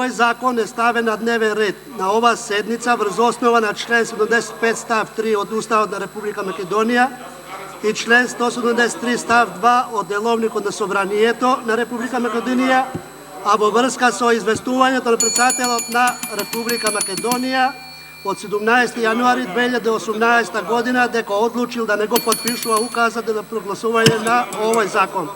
ovaj zakon je stavljen na dnevni red na ova sednica vrz osnova na člen 75 stav 3 od Ustava Republika Makedonija i člen 173 stav 2 od Delovniku na Собранието на Република Македонија, а во врска со известувањето на председателот на Република Македонија од 17. јануари 2018 година дека одлучил да не го подпишува указот за прогласување на овој закон.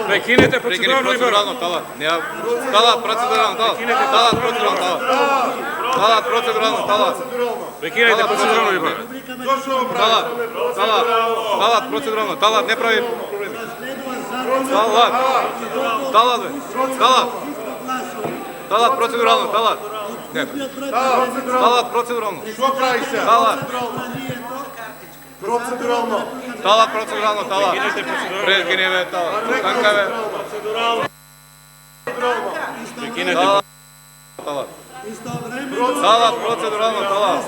Prekinite proceduralno liberalno, talat. Talat, proceduralno, talat. Talat, proceduralno, talat. Talat, proceduralno, talat. Prekinite proceduralno liberalno. Talat, talat, talat, proceduralno, talat, ne pravi problemi. Talat, talat, talat. Talat, proceduralno, talat. Talat, proceduralno. Що правишся? Talat. Процедурално. Talat, proceduralno, talat. Prekinite, talat. Tankave. Prekinite. Talat. Talat, proceduralno, talat.